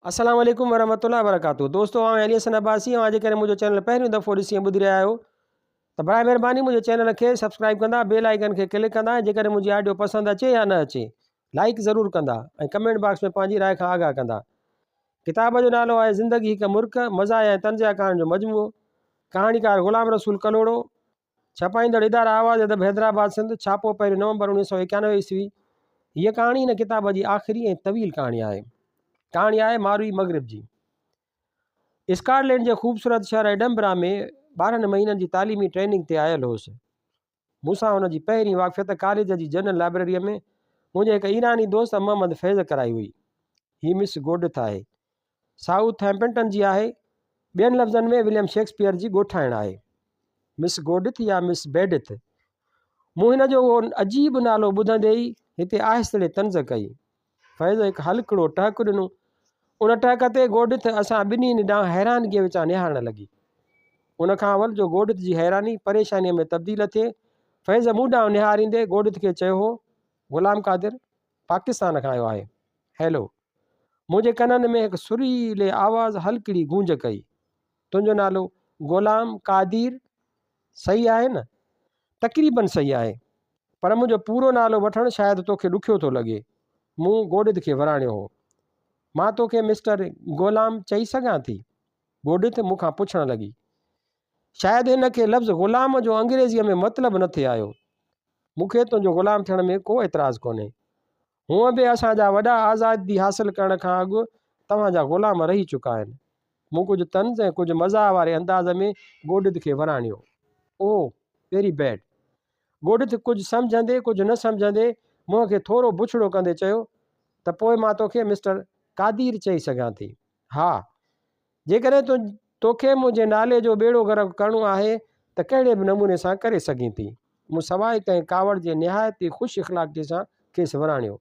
अस्सलाम वालेकुम वरहमतुल्लाहि वबरकातुहू। दोस्तों आउं अली हसन अब्बासी अॼु करे मुंहिंजो चैनल पहिरियों दफ़ो ॾिसी ॿुधी रहिया आहियो त बराए महिरबानी मुंहिंजे चैनल खे सब्सक्राइब कंदा, बेल आइकन खे क्लिक कंदा, जेकर मुंहिंजी ऑडियो पसंदि अचे या न अचे लाइक ज़रूरु कंदा ऐं कमेंट बॉक्स में पंहिंजी राय खां आगाह कंदा। किताब जो नालो आहे ज़िंदगी हिकु मुर्ख, मज़ा ऐं तंज़ कहाणी जो मजमूओ। कहाणीकार ग़ुलाम रसूल कलोड़ो, छपाईंदड़ इदारा आवाज़ अदब हैदराबाद सिंध, छापो पहिरियों नवंबर 1991 ईस्वी। हीअ कहाणी हिन किताब जी आख़िरी ऐं तवील कहाणी आहे। कहाणी आहे मारूई मगरिब जी। स्कॉटलैंड जे ख़ूबसूरत शहर एडनबरा में 12 महीननि जी तालीमी ट्रेनिंग ते आयल हुउसि। मूंसां हुन जी पहिरीं वाक़फ़ियत कॉलेज जी जनरल लाइब्रेरीअ में मुंहिंजे हिकु ईरानी दोस्त मोहम्मद फैज़ कराई हुई। हीअ मिस गोडिथ आहे, साउथहैम्पटन जी आहे। ॿियनि लफ़्ज़नि में विलियम शेक्सपियर जी ॻोठाइण आहे। मिस गोडिथ या मिस बेडिथ। मूं हिन जो उहो अजीब नालो ॿुधंदे ई हिते आहिस्ते तंज़ कई। फैज़ हिकु हलकड़ो टहक ॾिनो। उन टहक ते गोडिथ असां ॿिन्हिनि ॾांहुं हैरानगीअ विचां निहारणु लॻी। उनखां अवल जो गोडिथ जी हैरानी परेशानीअ में तब्दील थिए, फैज़ मूं ॾांहुं निहारींदे गोडिथ खे चयो हो, ग़ुलाम क़ादिर पाकिस्तान खां आयो आहे। हैलो। मुंहिंजे कननि में हिकु सुरीले आवाज़ हलकड़ी गूंज कई। तुंहिंजो नालो ग़ुलाम क़ादिर सही आहे न? तक़रीबन सही आहे, पर मुंहिंजो पूरो नालो वठणु शायदि तोखे ॾुखियो थो लॻे। मूं गोडिथ खे वराणियो हो। मां तोखे मिस्टर ग़ुलाम चई सघां थी? गोडिथ मूंखां पुछणु लॻी। शायदि हिन खे लफ़्ज़ ग़ुलाम जो अंग्रेज़ीअ में मतिलबु न थे आयो। मूंखे तुंहिंजो ग़ुलाम थियण में को एतिराज़ु कोन्हे। हूअं बि असांजा वॾा आज़ादी हासिलु करण खां अॻु तव्हांजा ग़ुलाम रही चुका आहिनि। मूं कुझु तंज़ ऐं कुझु मज़ाह वारे अंदाज़ में गोडिथ खे वराणियो। Oh very bed. गोडिथ कुझु सम्झंदे कुझु न सम्झंदे मुंहं खे थोरो बुछड़ो कंदे चयो त पोइ मां तोखे मिस्टर क़ादिर चई सघां थी। हा, जेकॾहिं तोखे मुंहिंजे नाले जो बेड़ो गर्क करिणो आहे त कहिड़े बि नमूने सां करे सघीं थी। मूं सवाइ कंहिं कावड़ जे निहायत ई ख़ुशि इख़लाक़ी सां खेसि वराणियो।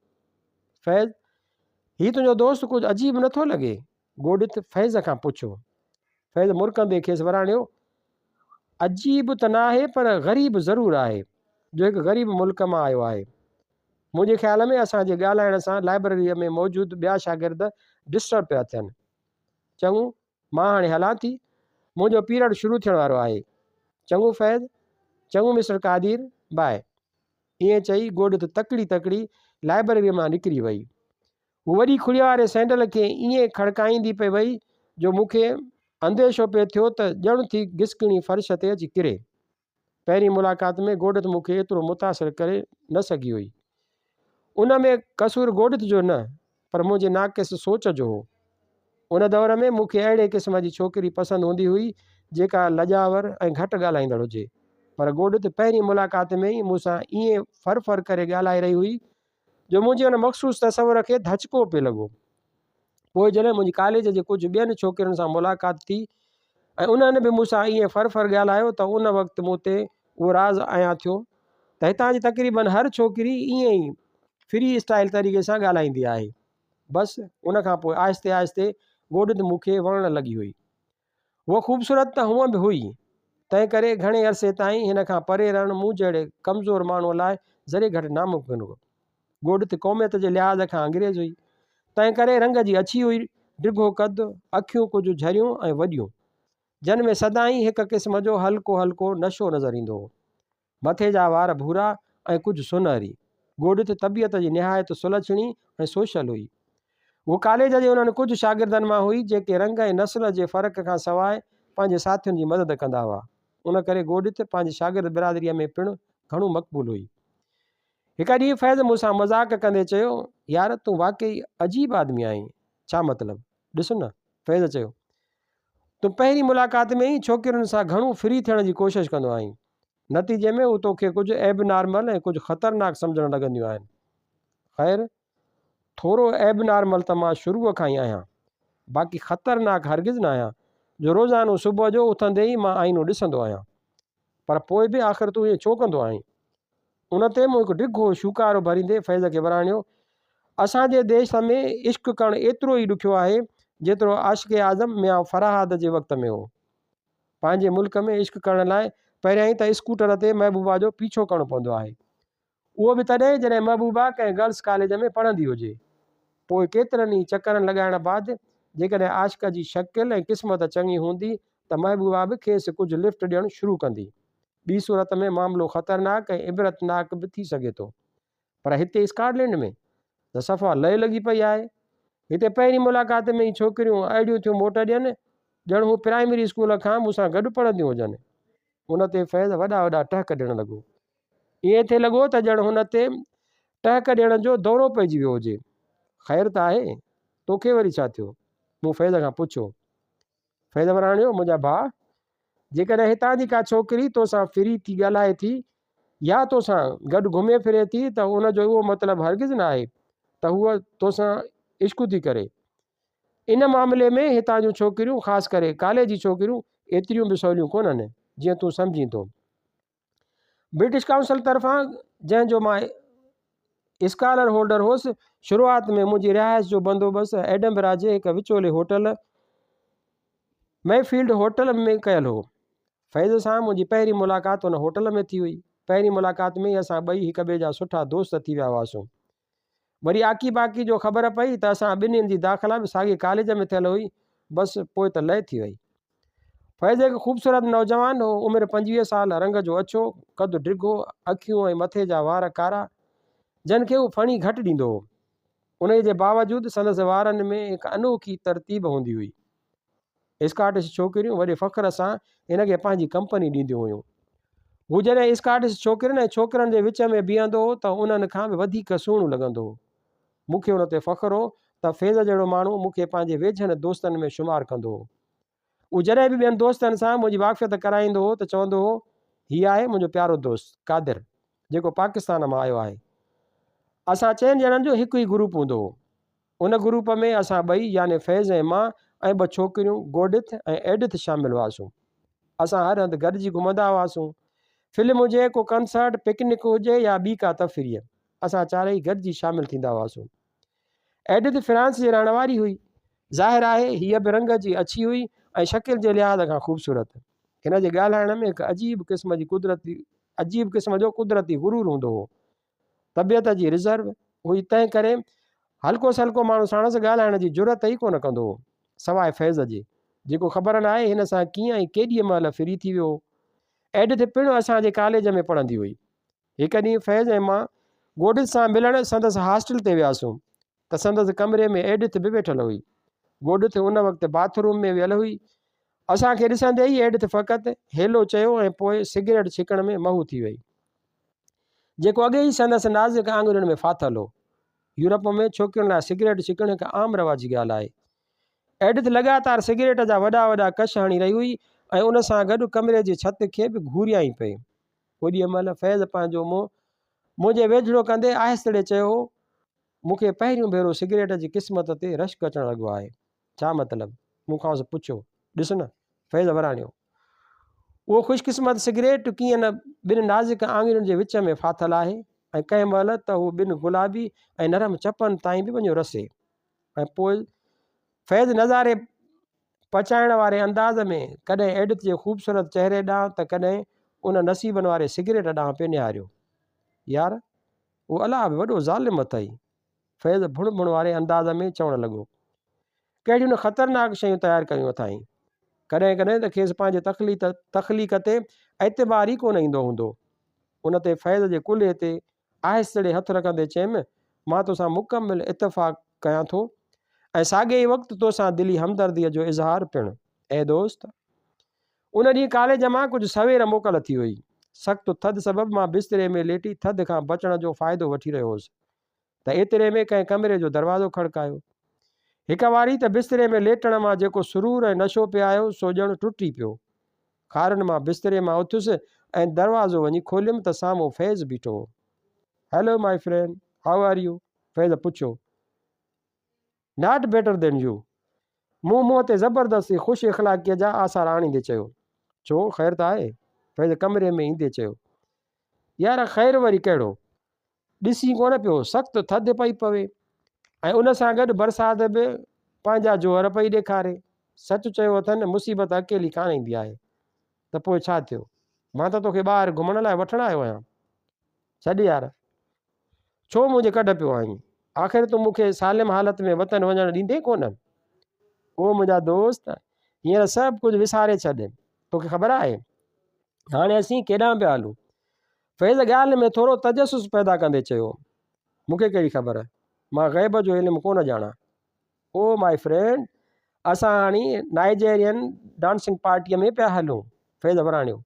फैज़, हीउ तुंहिंजो दोस्त कुझु अजीब नथो लॻे? गोडिथ फैज़ खां पुछो। फैज़ मुरकंदे खेसि वराणियो। अजीब त न आहे, पर ग़रीब ज़रूरु आहे, जो हिकु ग़रीब मुल्क मां आयो आहे। मुंहिंजे ख़्याल में असांजे ॻाल्हाइण सां लाइब्रेरीअ में मौजूदु ॿिया शागिर्द डिस्टर्ब पिया थियनि। चङो, मां हाणे हलां थी, मुंहिंजो पीरियड शुरू थियण वारो आहे। चङो फैज़, चङो मिस्टर क़ादिर, बाय। ईअं चई गोडिथ तकड़ी लाइब्रेरीअ मां निकिरी वई। हू वॾी खुड़ीअ वारे सैंडल खे ईअं खड़काईंदी पई वई जो मूंखे अंदेशो पियो थियो त ॼण थी घिसकिणी फर्श ते अची किरे। पहिरीं मुलाक़ात में गोडिथ मूंखे एतिरो मुतासिर करे न सघी हुई। उन में कसूर गोडिथ जो न, पर मुंहिंजे नाक़िस सोच जो हो। उन दौर में मूंखे अहिड़े क़िस्म जी छोकिरी पसंदि हूंदी हुई जेका लजावर ऐं घटि ॻाल्हाईंदड़ हुजे, पर गोडिथ पहिरीं मुलाक़ात में ई मूंसां ईअं फर करे ॻाल्हाए रही हुई जो मुंहिंजे हुन मख़सूस तसवुर खे धचको पियो लॻो। पोइ जॾहिं मुंहिंजी कॉलेज जे कुझु ॿियनि छोकिरियुनि सां मुलाक़ात थी ऐं उन्हनि बि मूंसां ईअं फर ॻाल्हायो त उन वक़्तु मूं ते उहो राज़ आया थियो त हितां जी तक़रीबन हर छोकिरी ईअं ई फ्री स्टाइल तरीक़े सां ॻाल्हाईंदी आहे। बसि उनखां पोइ आहिस्ते आहिस्ते गोडिथ मूंखे वणणु लॻी हुई। उहा ख़ूबसूरत त हूअं बि हुई, तंहिं करे घणे अरसे ताईं हिन खां परे रहणु मूं जहिड़े कमज़ोर माण्हूअ लाइ ज़रे घटि नामुमकिन हो। गोडिथ क़ौमियत जे लिहाज़ खां अंग्रेज़ हुई, तंहिं करे रंग जी अछी हुई, डिघो कद, अखियूं कुझु झरियूं ऐं वॾियूं, जिन में सदाईं हिकु क़िस्म जो हल्को नशो नज़र ईंदो हो। मथे जा वार भूरा ऐं कुझु सुनहरी। गोडिथ तबियत जी निहायत सुलछणी ऐं सोशल हुई। उहो कॉलेज जे उन्हनि कुझु शागिर्दनि मां हुई जेके रंग ऐं नस्ल जे फ़र्क़ खां सवाइ पंहिंजे साथियुनि जी मदद कंदा हुआ। उन करे गोडिथ पंहिंजी शागिर्द बिरादरीअ में पिणु घणो मक़बूल हुई। हिकु ॾींहुं फैज़ मूंसां मज़ाक़ कंदे चयो, यार तूं वाक़ई अजीब आदमी आहीं। छा मतिलबु? ॾिस न, फैज़ चयो, तूं पहिरीं मुलाक़ात में ई छोकिरियुनि सां घणो फ्री थियण जी कोशिशि कंदो आहीं। नतीजे में हू तोखे कुझु एब नॉर्मल ऐं कुझु ख़तरनाक सम्झणु लॻंदियूं आहिनि। ख़ैर, थोरो एब नॉर्मल त मां शुरूअ खां ई आहियां, बाक़ी ख़तरनाक हरगिज़ न आहियां जो रोज़ानो सुबुह जो उथंदे ई मां आईनो ॾिसंदो आहियां। पर पोइ बि आख़िर तूं ईअं छो कंदो आहीं? उन ते मूं हिकु डिघो शुकारो भरींदे फैज़ खे वराणियो। असांजे देश में इश्क करणु एतिरो ई ॾुखियो आहे जेतिरो आशिक़ आज़म मियां फराहाद जे वक़्त में हो। पंहिंजे मुल्क में इश्क करण लाइ पहिरियां ई त स्कूटर ते महबूबा जो पीछो करणो पवंदो आहे, उहो बि तॾहिं जॾहिं महबूबा कंहिं गर्ल्स कॉलेज में पढ़ंदी हुजे। पोइ केतिरनि ई चकरनि लॻाइण बाद जेकॾहिं आशिक़ जी शकिल ऐं क़िस्मत चङी हूंदी त महबूबा बि खेसि कुझु लिफ्ट ॾियणु शुरू कंदी। ॿी सूरत में मामिलो ख़तरनाक ऐं इबरतनाक बि थी सघे थो। पर हिते स्कॉटलैंड में त सफ़ा लय लॻी पई आहे। हिते पहिरीं मुलाक़ात में ई छोकिरियूं अहिड़ियूं थियूं मोट ॾियनि ॼण हू प्राइमरी स्कूल खां मूंसां गॾु पढ़ंदियूं हुजनि। हुन ते फैज़ वॾा वॾा टहक ॾियणु लॻो। ईअं थिए लॻो त ॼण हुन ते टहक ॾियण जो दौरो पइजी वियो हुजे। ख़ैर त आहे, तोखे वरी छा थियो? मूं फैज़ खां पुछियो। फैज़ वराणियो, मुंहिंजा भाउ, जेकॾहिं हितां जी का छोकिरी तोसां फ्री थी ॻाल्हाए थी या तोसां गॾु घुमे फिरे थी त उनजो उहो मतिलबु हरगिज़ न आहे त हूअ तोसां इश्क थी करे। इन मामले में हितां जूं छोकिरियूं, ख़ासि करे कॉलेज जी छोकिरियूं, एतिरियूं बि सवलियूं कोन्हनि जीअं तूं सम्झी थो। ब्रिटिश काउंसिल तरफ़ां जंहिंजो मां स्कॉलर होल्डर हुउसि, शुरूआत में मुंहिंजी रिहाइश जो बंदोबस्तु एडमबरा जे हिकु विचोले होटल मैफील्ड होटल में कयल हो। फैज़ सां मुंहिंजी पहिरीं मुलाक़ात हुन होटल में थी हुई। पहिरीं मुलाक़ात में ई असां ॿई हिक ॿिए जा सुठा दोस्त थी विया हुआसीं। वरी आकी बाकी जो ख़बर पई त असां ॿिन्हिनि जी दाख़िला बि साॻे कॉलेज में थियल हुई। बसि पोइ त लय थी वई। फैज़ हिकु ख़ूबसूरत नौजवान हो, उमिरि 25 साल, रंग जो अछो, कदु डिघो, अखियूं ऐं मथे जा वार कारा, जन खे हू फणी घटि ॾींदो हो। उन जे बावजूदि संदसि वारनि में हिकु अनोखी तरतीब हूंदी हुई। स्कॉटिश छोकिरियूं वॾे फ़ख्र सां हिन खे पंहिंजी कंपनी ॾींदियूं हुयूं। हू जॾहिं स्कॉटिश छोकिरियुनि ऐं छोकिरनि जे विच में बीहंदो हो त उन्हनि खां बि वधीक सुहिणो लॻंदो हो। मूंखे हुन ते फ़ख्रु हो त फैज़ जहिड़ो माण्हू मूंखे पंहिंजे वेझनि दोस्तनि में शुमारु कंदो हो। उहो जॾहिं बि ॿियनि दोस्तनि सां मुंहिंजी वाक़फ़ियत कराईंदो हो त चवंदो हो, हीअ आहे मुंहिंजो प्यारो दोस्त कादिर, जेको पाकिस्तान मां आयो आहे। असां 4 ॼणनि जो हिकु ई ग्रुप हूंदो हो। उन ग्रुप में असां ॿई यानी फैज़ ऐं मां ऐं 2 छोकिरियूं गोडिथ ऐं एडिथ शामिलु हुआसीं। असां हर हंधि गॾिजी घुमंदा हुआसीं। फिल्म हुजे, को कंसर्ट, पिकनिक हुजे या ॿी का तफ़रीह, असां चारई गॾिजी शामिलु थींदा हुआसीं। एडिथ फ्रांस जी रहण वारी हुई। ज़ाहिर आहे हीअ बि रंग जी अछी हुई ऐं शकिल जे लिहाज़ खां ख़ूबसूरत। हिन जे ॻाल्हाइण में हिकु अजीब क़िस्म जो कुदरती गुरूर हूंदो हो। तबियत जी रिज़र्व हुई, तंहिं करे हल्को सल्को माण्हू साणसि ॻाल्हाइण जी ज़रूरत ई कोन कंदो हो, सवाइ फैज़ जे, जेको ख़बर न आहे हिन सां कीअं ऐं केॾीअ महिल फ्री थी वियो। एडिथ पिणु असांजे कॉलेज में पढ़ंदी हुई। हिकु ॾींहुं फैज़ ऐं मां गोडिथ सां मिलणु संदसि हॉस्टल ते वियासीं त संदसि कमरे में एडिथ बि वेठल हुई। गोडिथ उन वक़्तु बाथरूम में वियल हुई। असांखे ॾिसंदे ई एडिथ फ़क़ति हेलो चयो ऐं पोइ सिगरेट छिकण में महू थी वई, जेको अॻे ई संदसि नाज़ुक आङुरियुनि में फाथल हो। यूरोप में छोकिरियुनि लाइ सिगरेट छिकणु हिकु आम रवाजी ॻाल्हि आहे। एडिथ लगातार सिगरेट जा वॾा वॾा कश हणी रही हुई ऐं उन सां गॾु कमरे जी छत खे बि घूरियाई पई। ओॾीअ महिल फैज़ पंहिंजो मुंहुं मुंहिंजे वेझड़ो कंदे आहिस्ते चयो, मूंखे पहिरियों भेरो सिगरेट जी क़िस्मत ते रश्क अचणु लॻो आहे। छा मतिलबु? मूंखां पुछियो। ॾिस न, फैज़ वराणियो, उहो ख़ुशकिस्मत सिगरेट कीअं न 2 नाज़ुक आङुरियुनि जे विच में फाथल आहे ऐं कंहिं महिल त हू 2 गुलाबी ऐं नरम चपनि ताईं बि वञो रसे। ऐं पोइ फैज़ नज़ारे पचाइण वारे अंदाज़ में कॾहिं एडिथ जे ख़ूबसूरत चहिरे ॾांहुं त कॾहिं उन नसीबनि वारे सिगरेट ॾांहुं पियो निहारियो। यार, उहो अलाह बि वॾो ज़ालिम अथई, फैज़ भुण भुण वारे अंदाज़ में चवणु लॻो। कहिड़ियूं न ख़तरनाक शयूं तयारु कयूं अथई। कॾहिं कॾहिं त खेसि पंहिंजे तख़लीक़ ते एतबार ई कोन ईंदो हूंदो। उन ते फैज़ जे कुल्हे ते आहिस्ते हथु रखंदे चयुमि, मां तोसां मुकमिल इतफ़ाक़ कयां थो ऐं साॻे ई वक़्तु तोसां दिली हमदर्दीअ जो इज़हार पिणु। ऐं दोस्त, उन ॾींहुं कॉलेज मां कुझु सवेर मोकल थी हुई। सख़्तु थधि सबबु मां बिस्तरे में लेटी थधि खां बचण जो फ़ाइदो वठी रहियो हुउसि त एतिरे में कंहिं कमरे जो दरवाज़ो खड़कायो। हिकु वारी त बिस्तरे में लेटण मां जेको सुरूर ऐं नशो पियो आयो सो ॼणु टुटी पियो। खारनि मां बिस्तरे मां उथियुसि ऐं दरवाज़ो वञी खोलियुमि त साम्हूं फैज़ बीठो हो। Hello my friend, how are you? Faiz पुछियो। नॉट बेटर देन यू, मूं मुंहं ते ज़बरदस्ती ख़ुशि इख़लाक़ीअ जा आसार आणींदे चयो। छो, ख़ैर त आहे? फैज़ कमरे में ईंदे चयो। यार ख़ैर वरी कहिड़ो, ॾिसी कोन पियो सख़्तु थधि पई पवे ऐं उन सां गॾु बरसाति बि पंहिंजा जोहर पई ॾेखारे। सच चयो अथनि, मुसीबत अकेली कान ईंदी आहे। त पोइ छा थियो? मां त तोखे ॿाहिरि घुमण लाइ वठणु आयो आहियां। छॾ यार, छो मुंहिंजे कढ पियो आहीं? आख़िर तूं मूंखे सालिम हालत में वतन वञणु ॾींदे कोन? ओ मुंहिंजा दोस्त हींअर सभु कुझु विसारे छॾ, तोखे ख़बर आहे हाणे असीं केॾांहुं पिया हलूं। फैज़ ॻाल्हि में थोरो तजसुस पैदा कंदे चयो, मूंखे कहिड़ी ख़बर, मां ग़ैब जो इल्मु कोन ॼाणा। ओ माई फ्रेंड, असां हाणे नाइजेरियन डांसिंग पार्टीअ में पिया हलूं। फैज़ वराणियो,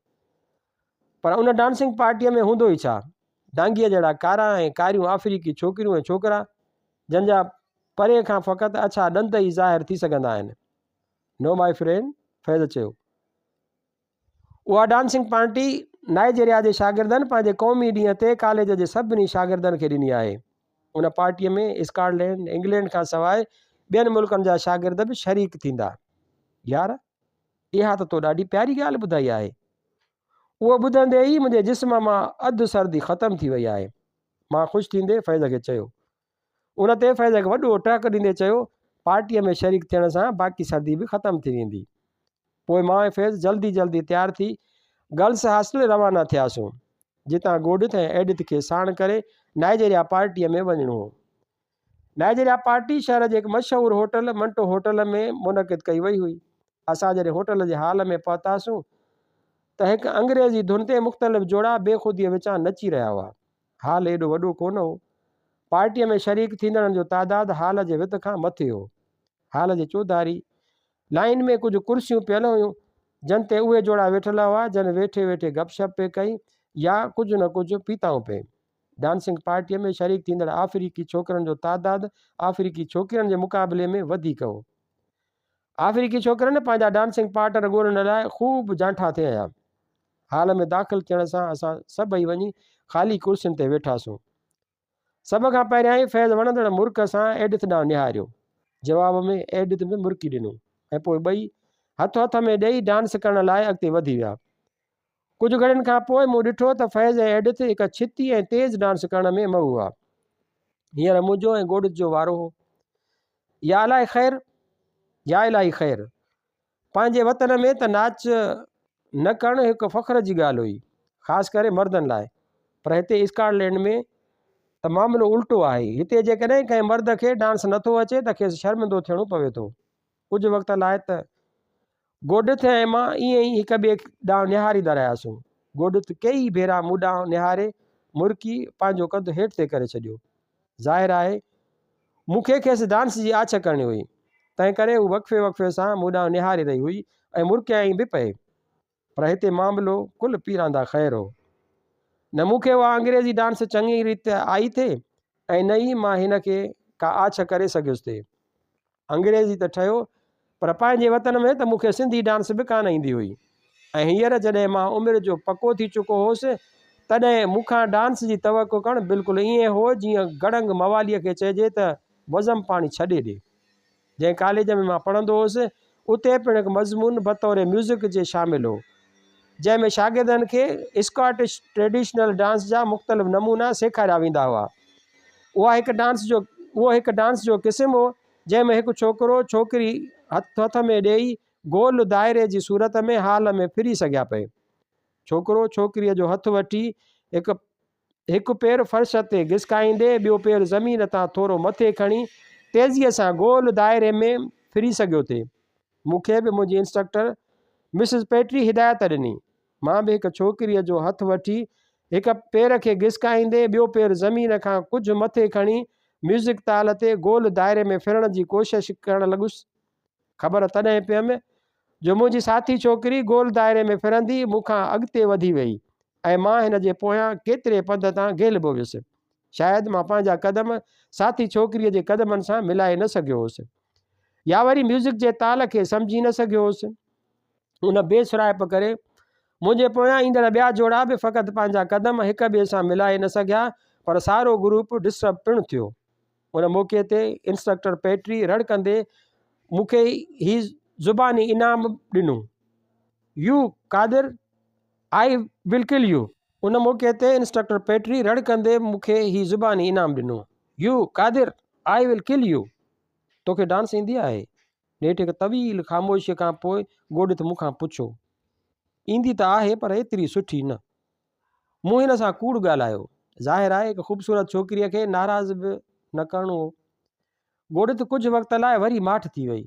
पर उन डांसिंग पार्टीअ में हूंदो ई छा, डांगीअ जहिड़ा कारा ऐं कारियूं अफ्रीकी छोकिरियूं ऐं छोकिरा जंहिंजा परे खां फ़क़ति अछा ॾंद ई ज़ाहिर थी सघंदा आहिनि। नो माई फ्रेंड, फैज़ चयो, उहा डांसिंग पार्टी नाइजेरिया जे शागिर्दनि पंहिंजे क़ौमी ॾींहं ते कॉलेज जे सभिनी शागिर्दनि खे ॾिनी आहे। उन पार्टीअ में स्कॉटलैंड इंग्लैंड खां सवाइ ॿियनि मुल्कनि जा शागिर्द बि शरीक थींदा। यार, इहा त तो ॾाढी प्यारी ॻाल्हि ॿुधाई आहे। उहो ॿुधंदे ई मुंहिंजे जिस्म मां अधु सर्दी ख़तमु थी वई आहे। मां ख़ुशि थींदे फैज़ खे चयो। उन ते फैज़ खे वॾो टहक ॾींदे चयो, पार्टीअ में शरीक थियण सां बाक़ी सर्दी बि ख़तमु थी वेंदी। पोइ मां ऐं फैज़ जल्दी जल्दी तयारु थी गर्ल्स हॉस्टल रवाना थियासीं, जितां गोडिथ ऐं एडिथ खे साण करे नाइजेरिया पार्टीअ में वञिणो हो। नाइजेरिया पार्टी शहर जे हिकु मशहूरु होटल मंटो होटल में मुनक़िद कई वई हुई। असां जॾहिं होटल जे हाल में पहुतासीं त हिकु अंग्रेज़ी धुन ते मुख़्तलिफ़ जोड़ा बेख़ुदीअ विचां नची रहिया हुआ। हाल एॾो वॾो कोन हो। पार्टीअ में शरीक थींदड़नि जो तादादु हाल जे वित खां मथे हो। हाल जे चौधारी लाइन में कुझु कुर्सियूं पियल हुयूं, जन ते उहे जोड़ा वेठल हुआ जन वेठे वेठे गपशप पे कई या कुझु न कुझु पीताऊं पे। डांसिंग पार्टीअ में शरीक थींदड़ अफ्रीकी छोकिरनि जो तादादु अफ्रीकी छोकिरनि जे मुक़ाबले में वधीक हो। अफ्रीकी छोकिरनि पंहिंजा डांसिंग पार्टनर ॻोल्हण लाइ ख़ूब जांठा थिया हुआ। हाल में दाख़िल थियण सां असां सभई वञी ख़ाली कुर्सियुनि ते वेठासीं। सभ खां पहिरियां ई फैज़ वणंदड़ मुर्क सां एडिथ ॾांहुं निहारियो। जवाब में एडिथ में मुर्की ॾिनो ऐं पोइ ॿई हथ हथ में ॾेई डांस करण लाइ अॻिते वधी विया। कुझु घड़ियुनि खां पोइ मूं ॾिठो त फैज़ ऐं एडिथ हिकु छिती ऐं तेज़ डांस करण में मऊ हुआ। हींअर मुंहिंजो ऐं गोडिथ जो वारो हो। या अलाए ख़ैर, या इलाही ख़ैर, पंहिंजे वतन में त नाच न करणु हिकु फ़ख्र जी ॻाल्हि हुई, ख़ासि करे मर्दनि लाइ। पर हिते स्कॉटलैंड में त मामिलो उल्टो आहे। हिते जेकॾहिं कंहिं मर्द खे डांस नथो अचे त खेसि शर्मिंदो थियणो पवे थो। कुझु वक़्त लाइ त गोडिथ ऐं मां ईअं ई हिक ॿिए ॾांहुं निहारींदा रहियासीं। गोडिथ कई भेरा मूं ॾांहुं निहारे मुर्की पंहिंजो कदु हेठि ते करे छॾियो। ज़ाहिर आहे मूंखे खेसि डांस जी आछ करणी हुई, तंहिं करे हू वक़्फ़े वक़्फ़े सां मूं ॾांहुं निहारे रही हुई ऐं मुर्कियाई बि पए। पर हिते मामिलो कुल पीरांदा ख़ैर हो। न मूंखे उहा अंग्रेज़ी डांस चङी रीति आई थिए ऐं न ई मां हिन खे का आछ करे सघियुसि थे। अंग्रेज़ी त ठहियो, पर पंहिंजे वतन में त मूंखे सिंधी डांस बि कान ईंदी हुई। ऐं हींअर जॾहिं मां उमिरि जो पको थी चुको हुउसि तॾहिं मूंखां डांस जी तवक़ो करणु बिल्कुलु ईअं हो जीअं गड़ंग मवालीअ खे चइजे त वज़म पाणी छॾे ॾे। जंहिं कॉलेज में मां पढ़ंदो हुउसि उते पिणु हिकु मज़मून बतौर म्यूज़िक जे शामिलु हो, जंहिंमें शागिर्दनि खे स्कॉटिश ट्रेडिशनल डांस जा मुख़्तलिफ़ नमूना सेखारिया वेंदा हुआ। उहो हिकु डांस जो क़िस्म हो जंहिंमें हिकु छोकिरो छोकिरी हथ हथ में ॾेई गोल दाइरे जी सूरत में हाल में फिरी सघिया पए। छोकिरो छोकिरीअ जो हथु वठी हिकु पेरु फ़र्श ते घिसकाईंदे ॿियो पेरु ज़मीन तां थोरो मथे खणी तेज़ीअ सां गोल दाइरे में फिरी सघियो थिए। मूंखे बि मुंहिंजी इंस्ट्रक्टर मिसिस पेट्री हिदायत ॾिनी। मां बि हिकु छोकिरीअ जो हथु वठी हिकु पेर खे घिसकाईंदे ॿियो पेरु ज़मीन खां कुझु मथे खणी म्यूज़िक ताल ते गोल दाइरे में फिरण जी कोशिशि करणु लॻुसि। ख़बर तॾहिं पियमि जो मुंहिंजी साथी छोकिरी गोल दाइरे में फिरंदी मूंखां अॻिते वधी वई ऐं मां हिन जे पोयां केतिरे पंध तां घेलबो वियुसि। शायदि मां पंहिंजा क़दम साथी छोकिरीअ जे क़दमनि सां मिलाए न सघियो हुउसि या वरी म्यूज़िक जे ताल खे सम्झी न सघियो हुउसि। उन बेसुराइप करे मुंहिंजे पोयां ईंदड़ ॿिया जोड़ा बि फ़क़ति पंहिंजा क़दम हिक ॿिए सां मिलाए न सघिया, पर सारो ग्रुप डिस्टर्ब पिणु थियो। उन मौक़े ते इंस्ट्रक्टर पेट्री रड़कंदे मूंखे ही ज़ुबानी इनाम ॾिनो, you Qadir, I will kill U. उन मौक़े ते इंस्ट्रक्टर पेट्री रड़कंदे मूंखे ही ज़ुबानी इनाम ॾिनो, you Qadir, I will kill you. तोखे डांस ईंदी आहे? नेठि हिकु तवील ख़ामोशीअ खां पोइ गोडिथ मूंखां पुछो। ईंदी त आहे पर एतिरी सुठी न। मूं हिन सां कूड़ ॻाल्हायो। ज़ाहिर आहे हिकु ख़ूबसूरत छोकिरीअ खे नाराज़ बि न करिणो हो। गोडिथ कुझु वक़्त लाइ वरी माठि थी वई।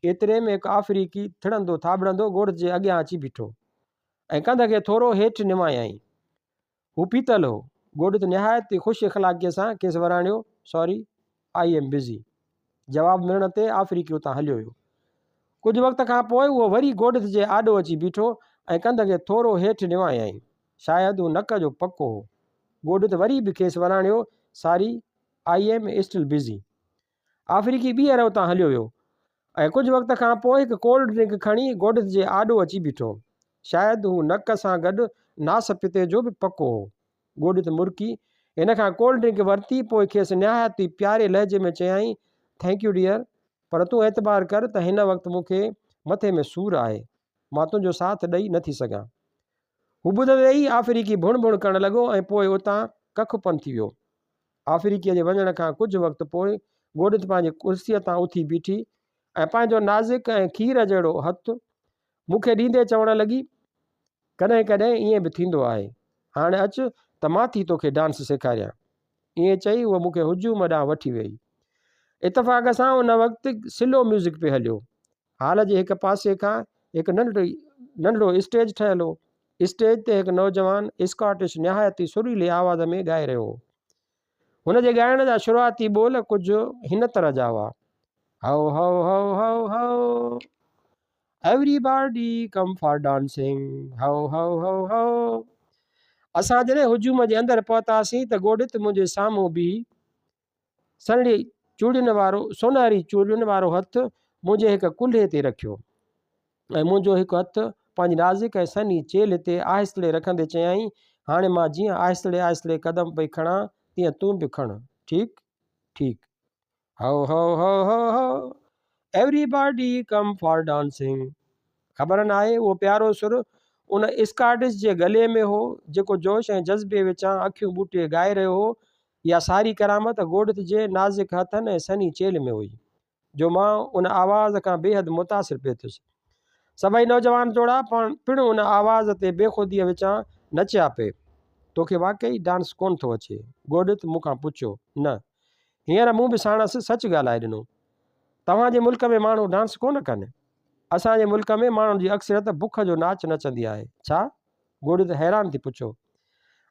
एतिरे में हिकु अफ्रीकी थिड़ंदो थाबड़ंदो ॻोठ जे अॻियां अची बीठो ऐं कंध खे थोरो हेठि निमायईं। हू पीतल हो। ॻोठ निहायत ख़ुशि इख़लाक़ीअ सां खेसि वराणियो, सॉरी आई एम बिज़ी। जवाबु मिलण ते अफ्रीकी उतां हलियो वियो। कुझु वक़्त खां पोइ उहो वरी ॻोठ जे आॾो अची बीठो ऐं कंध खे थोरो हेठि निमायईं। शायदि हू नक जो पको हो। ॻोठ वरी बि खेसि वराणियो, sorry I am still busy. अफ्रीकी ॿीहर उतां हलियो वियो ऐं कुझु वक़्त खां पोइ हिकु कोल्ड ड्रिंक खणी ॻोठ जे आॾो अची बीठो। शायदि हू नक सां गॾु नासपीते जो बि पको हो। ॻोठ मुर्की हिन खां कोल्ड ड्रिंक वरिती, पोइ खेसि निहायत ई प्यारे लहजे में चयाईं, थैंक यू डियर, पर तूं एतबार कर त हिन वक़्तु मूंखे मथे में सूरु आहे, मां तुंहिंजो साथ ॾेई नथी सघां। हू ॿुधंदे ई अफ्रीकी भुण भुण करणु लॻो ऐं पोइ उतां कखु पंधु थी वियो। अफ्रीकीअ जे वञण खां कुझु वक़्तु पोइ ॻोठ पंहिंजी कुर्सीअ तां उथी बीठी ऐं पंहिंजो नाज़ुक ऐं खीर जहिड़ो हथु मूंखे ॾींदे चवणु लॻी, कॾहिं कॾहिं ईअं बि थींदो आहे, हाणे अचु त मां थी तोखे डांस सेखारियां। ईअं चई उहा मूंखे हुजूम ॾांहुं वठी वई। इतफ़ाक़ सां उन वक़्तु स्लो म्यूज़िक पियो हलियो। हाल जे हिकु पासे खां हिकु नंढड़ो स्टेज ठहियलु हो। स्टेज ते हिकु नौजवान स्कॉटिश निहायती सुरीली आवाज़ में ॻाए रहियो हो। हुन जे ॻाइण जा शुरूआती ॿोल कुझु हिन तरह जा हुआ, हाउ हाउ हाउ हाउ हाउ एवरीबॉडी कम फॉर डांसिंग, हाउ हाउ हाउ हाउ। असां जॾहिं हुजूम जे अंदरि पहुतासीं त ॻोठ मुंहिंजे साम्हूं बि सोनहरी चूड़ियुनि वारो हथु मुंहिंजे हिकु कुल्हे ते रखियो ऐं मुंहिंजो हिकु हथु पंहिंजी नाज़ुक ऐं सनी चेल ते आहिस्ते रखंदे चयाईं, हाणे मां जीअं आहिस्ते आहिस्ते क़दम पई खणां तीअं तूं बि खण, ठीकु ठीकु, हाउ हाउ हाउ हाउ हाउ एवरीबॉडी कम फॉर डांसिंग। ख़बर न आहे उहो प्यारो सुर उन स्कॉटिश जे गले में हो जेको जोश ऐं जज़्बे विचां अखियूं ॿूटे ॻाए रहियो हो, या सारी करामत ॻोठ जे नाज़ुक हथनि ऐं सनी चेल में हुई, जो मां उन आवाज़ खां बेहदि मुतासिर पियो थियुसि। सभई नौजवान जोड़ा पिणु उन आवाज़ ते बेख़ुदीअ विचां नचिया पिए। तोखे वाक़ई डांस कोन थो अचे? ॻोठ मूंखां पुछियो। न, हींअर मूं बि साणसि सच ॻाल्हाए ॾिनो। तव्हांजे मुल्क में माण्हू डांस कोन कनि? असांजे मुल्क में माण्हुनि जी अक्सरियत बुख जो नाच नचंदी आहे। छा? ॻोठ हैरान थी पुछो।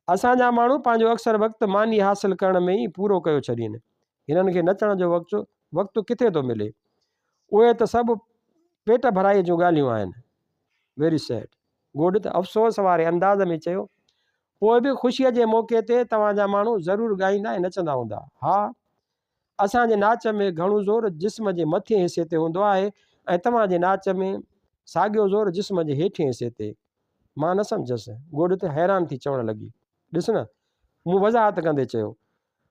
असांजा माण्हू पंहिंजो अक्सर वक़्तु मानी हासिलु करण में ई पूरो कयो छॾीनि। हिननि खे नचण जो वक़्तु किथे थो मिले? उहे त सभु पेट भराईअ जूं ॻाल्हियूं आहिनि। Very sad. ॻोठ अफ़सोस वारे अंदाज़ में चयो, पोइ बि ख़ुशीअ जे मौक़े ते तव्हांजा माण्हू ज़रूरु ॻाईंदा ऐं नचंदा हूंदा। हा, असांजे नाच में घणो ज़ोर जिस्म जे मथे हिसे ते हूंदो आहे ऐं तव्हांजे नाच में साॻियो ज़ोर जिस्म जे हेठि हिसे ते। मां न सम्झसि। ॻोठ हैरान थी चवणु लॻी, ॾिस न, मूं वज़ाहत कंदे चयो,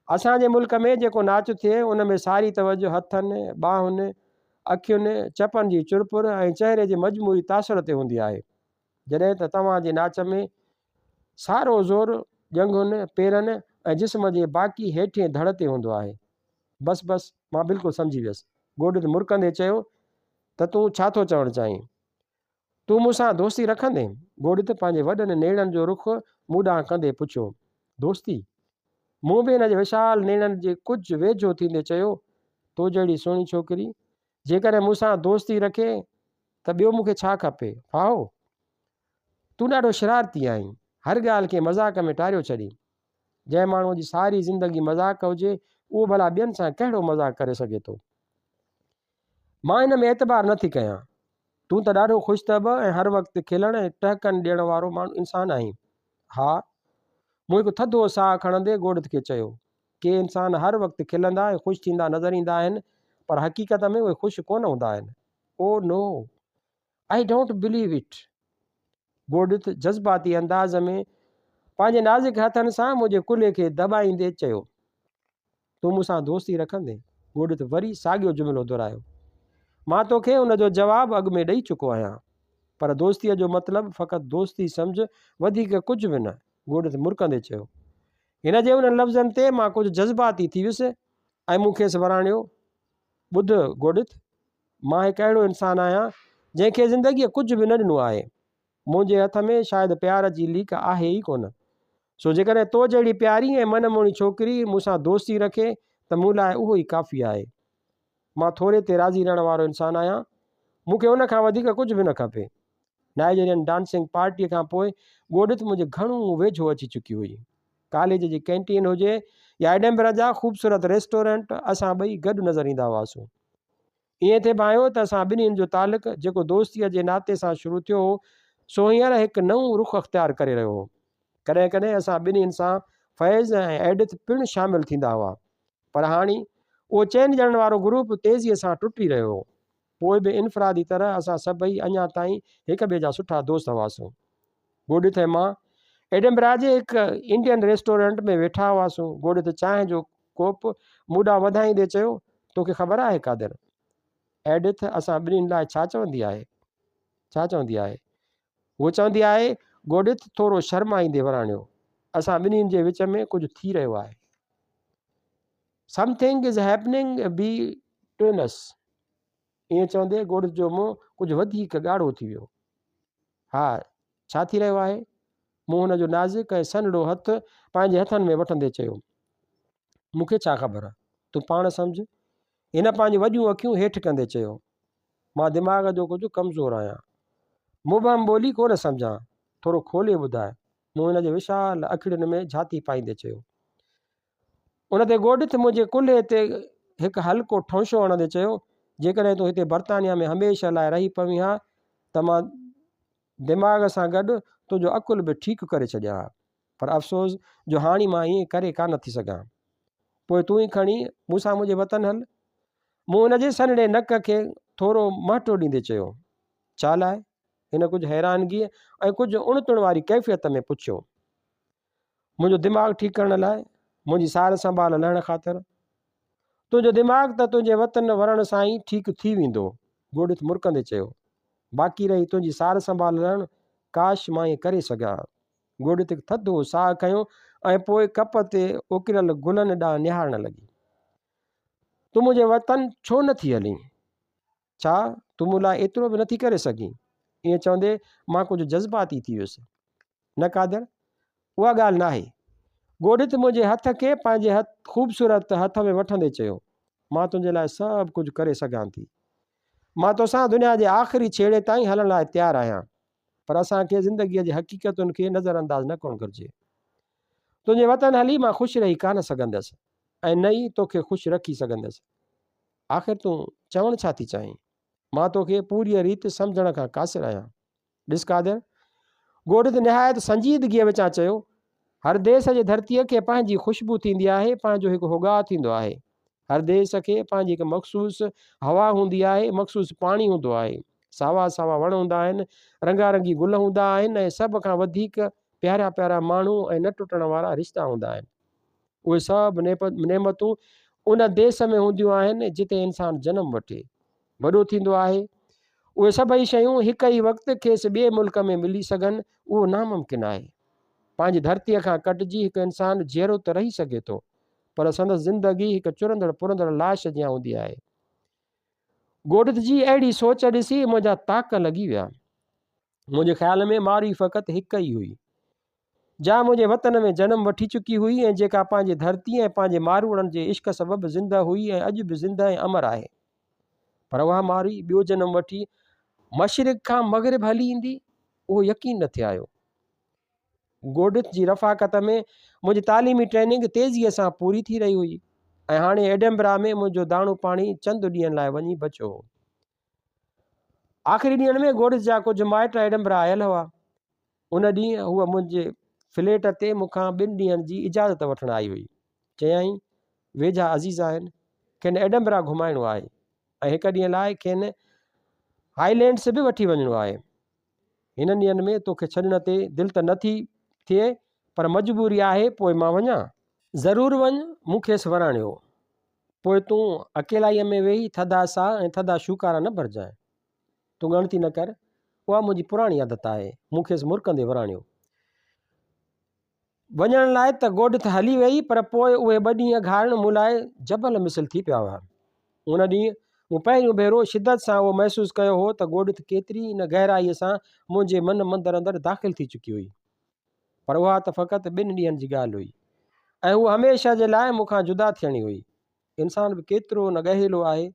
असांजे मुल्क में जेको नाच थिए उन में सारी तवजो हथनि, ॿाहुनि, अखियुनि, चपनि जी चुरपुर ऐं चहिरे जे मजमूई तासुर ते हूंदी आहे, जॾहिं त तव्हांजे नाच में सारो ज़ोर ॼंघुनि, पेरनि ऐं जिस्म जे बाक़ी हेठिएं धड़ ते हूंदो आहे। बसि बसि, मां बिल्कुलु सम्झी वियुसि। ॻोठ मुरकंदे चयो, त तूं छा थो चवणु चाहीं? तूं मूंसां दोस्ती रखंदे? ॻोठ पंहिंजे वॾनि नेड़नि जो रुख मूं ॾांहुं कंदे पुछियो। दोस्ती? मूं बि हिन जे विशाल नेड़नि जे कुझु वेझो थींदे चयो, तो जहिड़ी सुहिणी छोकिरी जेकॾहिं मूंसां दोस्ती रखे त ॿियो मूंखे छा खपे? फाहो, तूं ॾाढो शरारती आहीं, हर ॻाल्हि खे मज़ाक में टारियो छॾी। जंहिं माण्हूअ जी सारी ज़िंदगी मज़ाक हुजे उहो भला ॿियनि सां कहिड़ो मज़ाक करे सघे थो? मां हिन में एतबार नथी कयां। तूं त ॾाढो ख़ुशतब ऐं हर वक़्तु खिलण ऐं टहकनि ॾियण वारो माण्हू इंसानु आहीं। हा, मूं हिकु थधो साह खणंदे ॻोठ खे चयो, के इंसान हर वक़्तु खिलंदा ऐं ख़ुशि थींदा नज़र ईंदा आहिनि, पर हक़ीक़त में उहे ख़ुशि कोन हूंदा आहिनि। Oh no, I don't believe it. ॻोठ जज़्बाती अंदाज़ में पंहिंजे नाज़ुक हथनि सां मुंहिंजे कुल्हे खे दॿाईंदे चयो, तूं मूंसां दोस्ती रखंदे? ॻोठ वरी साॻियो जुमिलो दोहरायो। मां तोखे उन जो जवाबु अॻु में ॾेई चुको आहियां, पर दोस्तीअ जो मतिलबु फ़क़ति दोस्ती सम्झ, वधीक कुझु बि न। ॻोठ मुरकंदे चयो। हिन जे उन लफ़्ज़नि ते मां कुझु जज़्बाती थी वियुसि ऐं मूं खेसि वराणियो, ॿुध ॻोठ, मां हिकु अहिड़ो इंसानु आहियां जंहिंखे ज़िंदगीअ कुझु बि न ॾिनो आहे। मुंहिंजे हथ में शायदि प्यार जी लीक आहे ई कोन। सो जेकॾहिं तो जहिड़ी प्यारी ऐं मनमोही छोकिरी मूंसां दोस्ती रखे त मूं लाइ उहो ई काफ़ी आहे। मां थोरे ते राज़ी रहण वारो इंसानु आहियां, मूंखे उन खां वधीक कुझु बि न खपे। नाइजेरियन डांसिंग पार्टीअ खां पोइ गोॾित मुंहिंजे घणो वेझो अची चुकी हुई। कॉलेज जी कैंटीन हुजे या एडनबरा जा ख़ूबसूरत रेस्टोरेंट, असां ॿई गॾु नज़र ईंदा हुआसीं। ईअं थिए पियो त असां ॿिन्हिनि जो तालुक जेको दोस्तीअ जे नाते सां शुरू थियो हो, सो हींअर हिकु नओं रुख़ अख़्तियार करे रहियो हो। कॾहिं कॾहिं असां ॿिन्हिनि सां फैज़ ऐं एडिथ पिणु शामिलु थींदा हुआ, पर हाणे उहो चइनि ॼणनि वारो ग्रुप तेज़ीअ सां टुटी रहियो हो। पोइ बि इनफ़रादी तरह असां सभई अञा ताईं हिक ॿिए जा सुठा दोस्त हुआसीं। गोॾित ऐं मां एडनबरा जे हिकु इंडियन रेस्टोरेंट में वेठा हुआसीं। गोॾित चांहि जो कोप मूॾां वधाईंदे चयो, तोखे ख़बर आहे कादर, एडिथ असां ॿिन्हिनि लाइ छा चवंदी आहे? छा चवंदी आहे? उहो चवंदी आहे, गोॾित थोरो शर्माईंदे वराणियो, असां ॿिन्हिनि जे विच में कुझु थी रहियो आहे। Something is happening between us. ईअं चवंदे गोॾित जो मुंहुं कुझु वधीक ॻाढ़ो थी वियो। हा, छा थी रहियो आहे? मूं हुन जो नाज़ुक ऐं सन्हड़ो हथु पंहिंजे हथनि में वठंदे चयो, मूंखे छा ख़बर, तूं पाण सम्झ। हिन पंहिंजी वॾियूं अखियूं हेठि कंदे चयो, मां दिमाग़ जो कुझु कमज़ोर आहियां, मुबहम ॿोली कोन सम्झां, थोरो खोले ॿुधाए। मूं हिन जे विशाल अखिड़ियुनि में झाती पाईंदे चयो। उन ते गोॾित मुंहिंजे कुल्हे ते हिकु हल्को ठौंशो हणंदे चयो, जेकॾहिं तूं हिते बर्तानिया में हमेशह लाइ रही पवी हा त मां दिमाग़ सां गॾु तुंहिंजो अकुल बि ठीकु करे छॾिया हा, पर अफ़सोस जो हाणे मां ईअं करे कान थी सघां। पोइ तूं ई खणी मूंसां मुंहिंजे वतन हल। मूं हुन जे सन्हड़े नक खे थोरो महटो ॾींदे चयो, चाल आहे? हिन कुझु हैरानगी ऐं कुझु उणितण वारी कैफ़ियत में पुछियो। मुंहिंजो दिमाग़ु ठीकु करण लाइ, मुंहिंजी सार संभाल लहण ख़ातिर। तुंहिंजो दिमाग़ त तुंहिंजे वतन वरण सां ई ठीकु थी वेंदो, गोॾित मुरकंदे चयो। बाक़ी रही तुंहिंजी सार संभाल लहण, काश मां ईअं करे सघां। गोॾित थधो साहु खयों ऐं पोइ कप ते उकिरियल गुलनि ॾांहुं निहारण लॻी। तूं मुंहिंजे वतन छो नथी हलीं? छा तूं मूं लाइ एतिरो बि नथी करे सघीं? ईअं चवंदे मां कुझु जज़्बाती थी वियुसि। न कादर, उहा ॻाल्हि न आहे। गोॾित मुंहिंजे हथ खे पंहिंजे ख़ूबसूरत हथ में वठंदे चयो, मां तुंहिंजे लाइ सभु कुझु करे सघां थी। मां तोसां दुनिया जे आख़िरी छेड़े ताईं हलण लाइ तयारु आहियां, पर असांखे ज़िंदगीअ जी हक़ीक़तुनि खे नज़रअंदाज़ न करणु घुरिजे। तुंहिंजे वतन हली मां ख़ुशि रही कान सघंदसि ऐं न ई तोखे ख़ुशि रखी सघंदसि। आख़िर तूं चवणु छा थी चाहीं? मां तोखे पूरी रीति सम्झण खां क़ासिर आहियां। ॾिस कादर, गोॾित निहायत संजीदगीअ विचां चयो, हर देश जे धरतीअ खे पंहिंजी ख़ुशबू थींदी आहे, पंहिंजो हिकु होगाह थींदो आहे। हर देश खे पंहिंजी हिकु मख़सूस हवा हूंदी आहे, मख़सूस पाणी हूंदो आहे, सावा सावा वण हूंदा आहिनि, रंगारंगी गुल हूंदा आहिनि ऐं सभ खां वधीक प्यारा प्यारा माण्हू ऐं न टुटण वारा रिश्ता हूंदा आहिनि। उहे सभु नेमतूं उन देश में हूंदियूं आहिनि जिते इंसानु जनमु वठे, वॾो थींदो आहे। उहे सभई शयूं हिकु ई वक़्तु खेसि ॿिए मुल्क में मिली सघनि, उहो नामुमकिन आहे। पंहिंजी धरतीअ खां कटिजी हिकु इंसानु जहिड़ो त रही सघे थो, पर संदसि ज़िंदगी हिकु चुरंदड़ पुरंदड़ लाश जीअं हूंदी आहे। गोॾित जी अहिड़ी सोच ॾिसी मुंहिंजा ताक लॻी विया। मुंहिंजे ख़्याल में मारी फ़क़ति हिकु ई हुई, जा मुंहिंजे वतन में जनमु वठी चुकी हुई ऐं जेका पंहिंजे धरती ऐं पंहिंजे मारूड़नि जे इश्क सबबि ज़िंदा हुई ऐं अॼु बि ज़िंदा ऐं अमर आहे। पर उहा मारी ॿियो जनमु वठी मशरिक़ खां मग़रिब हली ईंदी, उहो यकीन न थे आयो। गोॾित जी रफ़ाक़त में मुंहिंजी तालीमी ट्रेनिंग तेज़ीअ सां पूरी थी रही हुई ऐं हाणे एडनबरा में मुंहिंजो दाणो पाणी चंद ॾींहंनि लाइ वञी बचियो हो। आख़िरी ॾींहंनि में गोॾित जा कुझु माइट एडनबरा आयल हुआ। उन ॾींहुं हूअ मुंहिंजे फ्लैट ते मूंखां 2 ॾींहंनि जी इजाज़त वठण आई हुई। चयाईं, वेझा अज़ीज़ आहिनि, खेनि एडनबरा घुमाइणो आहे ऐं हिकु ॾींहं लाइ खेनि हाईलैंड्स बि वठी वञिणो आहे। हिन ॾींहंनि में तोखे छॾण ते दिलि त नथी थिए, पर मजबूरी आहे, पोइ मां वञा? ज़रूरु वञ, मूं खेसि वराणियो। पोइ तूं अकेलाईअ में वेही थधा साह ऐं थधा शूकारा न भरिजांइ। तूं ॻणती न कर, उहा मुंहिंजी पुराणी आदत आहे। मूं खेसि मुरकंदे वराणियो। वञण लाइ त गोॾित हली वई, पर पोइ उहे 2 ॾींहं घारण मूं लाइ जबल मिसल थी पिया हुआ। उन ॾींहुं मूं पहिरियों भेरो शिदत सां उहो महसूसु कयो हो त गोॾित केतिरी न गहराईअ सां मुंहिंजे मन मंदर अंदरि दाख़िल थी चुकी हुई। पर उहा त फ़क़ति 2 ॾींहंनि जी ॻाल्हि हुई ऐं उहा हमेशह जे लाइ मूंखां जुदा थियणी हुई। इंसानु बि केतिरो न गहेलो आहे,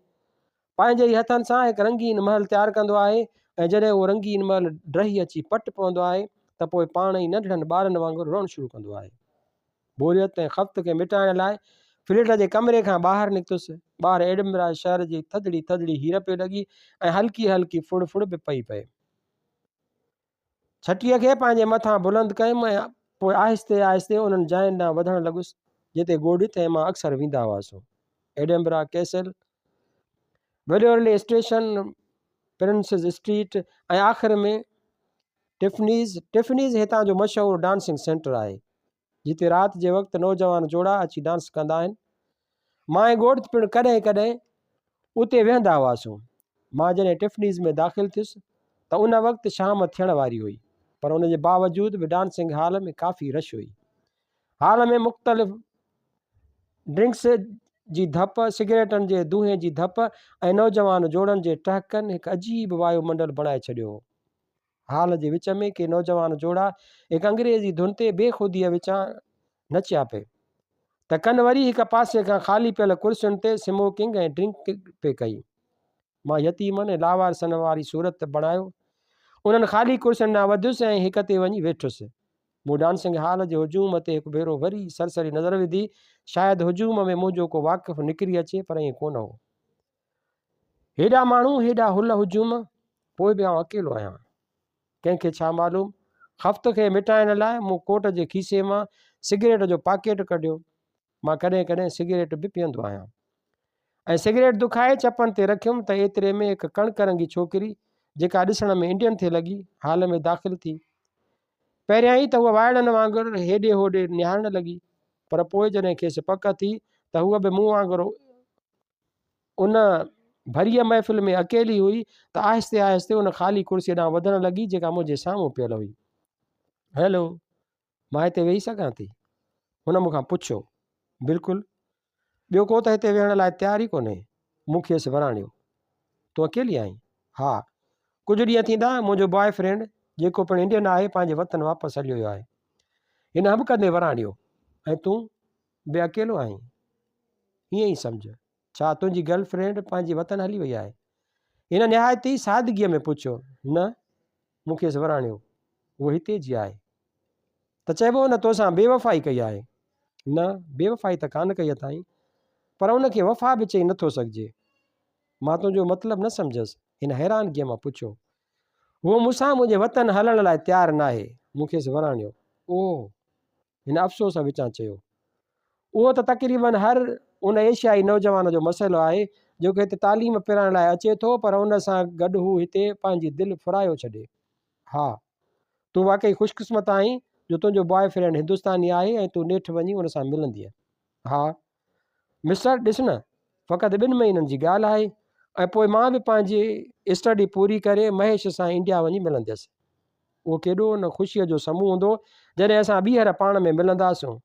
पंहिंजे ई हथनि सां हिकु रंगीन महल तयारु कंदो आहे ऐं जॾहिं उहो रंगीन महल ड्रही अची पट पवंदो आहे त पोइ पाण ई नंढड़नि ॿारनि वांगुरु रोअणु शुरू कंदो आहे। बोरियत ऐं ख़फ़्त खे मिटाइण लाइ फ्लैट जे कमरे खां ॿाहिरि निकितुसि। ॿाहिरि एडिनबरा शहर जी थधिड़ी थधिड़ी हीर पिए लॻी ऐं हल्की हल्की फुड़ फुड़ बि पई पए। छटीअ खे पंहिंजे मथां बुलंद कयुमि ऐं पोइ आहिस्ते आहिस्ते उन्हनि जायुनि ॾांहुं वधणु लॻुसि जिते गोडिथ ऐं मां अक्सर वेंदा हुआसीं। Edinburgh castle, Waverley station, Princes street ऐं आख़िर में टिफनीज़ हितां जो मशहूरु डांसिंग सेंटर आहे जिते राति जे वक़्तु नौजवान जोड़ा अची डांस कंदा आहिनि। मां ऐं घोट पिणु कॾहिं कॾहिं उते वेहंदा हुआसीं। मां जॾहिं टिफनीज़ में दाख़िल थियुसि त उन वक़्तु शाम थियण वारी हुई, पर उन जे बावजूद बि डांसिंग हॉल में काफ़ी रश हुई। हॉल में मुख़्तलिफ़ ड्रिंक्स जी धप, सिगरेटनि जे धुएं जी धप ऐं नौजवान जोड़नि जे टहकनि हिकु अजीब वायुमंडल बणाए छॾियो हो। हाल जे विच में के नौजवान जोड़ा हिकु अंग्रेज़ी धुन ते बेख़ुदीअ विचां नचिया पिए त कनि वरी हिकु पासे खां ख़ाली पियल कुर्सियुनि ते स्मोकिंग ऐं ड्रिंक पे कई। मां यतीमनि ऐं लावारसनि वारी सूरत बणायो उन्हनि ख़ाली कुर्सियुनि ॾांहुं वधियुसि ऐं हिक ते वञी वेठुसि। मूं डांसिंग हॉल जे हुजूम ते हिकु भेरो वरी सरसरी नज़र विधी। शायदि हुजूम में मुंहिंजो को वाक़िफ़ निकिरी अचे, पर ईअं कोन हो। हेॾा माण्हू, हेॾा हुल हुजूम, पोइ बि आउं अकेलो आहियां। कंहिंखे छा मालूम। ख़फ़्त खे मिटाइण लाइ मूं कोट जे खीसे मां सिगरेट जो पाकेट कढियो। मां कॾहिं कॾहिं सिगरेट बि पीअंदो आहियां ऐं सिगरेट दुखाए चपनि ते रखियुमि त एतिरे में हिकु कणक रंगी छोकिरी जेका ॾिसण में इंडियन थिए लॻी हाल में दाख़िल थी। पहिरियां ई त उहा वाइड़नि वांगुरु हेॾे होॾे निहारणु लॻी, पर पोइ जॾहिं खेसि पक थी त हूअ बि मूं वांगुरु उन भरीअ महफ़िल में अकेली हुई त आहिस्ते आहिस्ते उन ख़ाली कुर्सीअ ॾांहुं वधणु लॻी जेका मुंहिंजे साम्हूं पियल हुई। हैलो, मां हिते वेही सघां थी? हुन मूंखां पुछियो। बिल्कुलु, ॿियो को त हिते वेहण लाइ तयारु ई कोन्हे। मूं खेसि वराणियो। तूं अकेली आहीं? हा, कुझु ॾींहं थींदा मुंहिंजो बॉयफ्रेंड जेको पिणु इंडियन आहे पंहिंजे वतन वापसि हलियो वियो आहे। हिन हब कंदे वराणियो। ऐं तूं बि अकेलो आहीं? ईअं ई सम्झ। छा तुंहिंजी गर्लफ्रेंड पंहिंजे वतन हली वई आहे? हिन निहायती सादगीअ में पुछियो। न, मूं खेसि वराणियो। उहो हिते जी आहे। त चइबो न तोसां बेवफ़ाई कई आहे? न, बेवफ़ाई त कान कई अथई, पर उनखे वफ़ा बि चई नथो सघिजे। मां तुंहिंजो मतिलबु न सम्झसि। हिन हैरानगीअ मां पुछियो। उहो मूंसां मुंहिंजे वतन हलण लाइ तयारु न आहे। मूं खेसि वराणियो। ओह, हिन अफ़सोस विचां चयो। उहो त तक़रीबन हर उन एशियाई नौजवान जो मसइलो आहे जेको हिते तालीम पिराइण लाइ अचे थो, पर उन सां गॾु हू हिते पंहिंजी दिलि फुरायो छॾे। हा, तूं वाक़ई ख़ुशकिस्मत आहीं जो तुंहिंजो बॉयफ्रेंड हिंदुस्तानी आहे ऐं तूं नेठि वञी उन सां मिलंदीअ। हा मिस्टर, ॾिस न, फ़क़ति 2 महीननि जी ॻाल्हि आहे ऐं पोइ मां बि पंहिंजी स्टडी पूरी करे महेश सां इंडिया वञी मिलंदसि। उहो केॾो न ख़ुशीअ जो समूह हूंदो जॾहिं असां ॿीहर पाण में मिलंदासीं।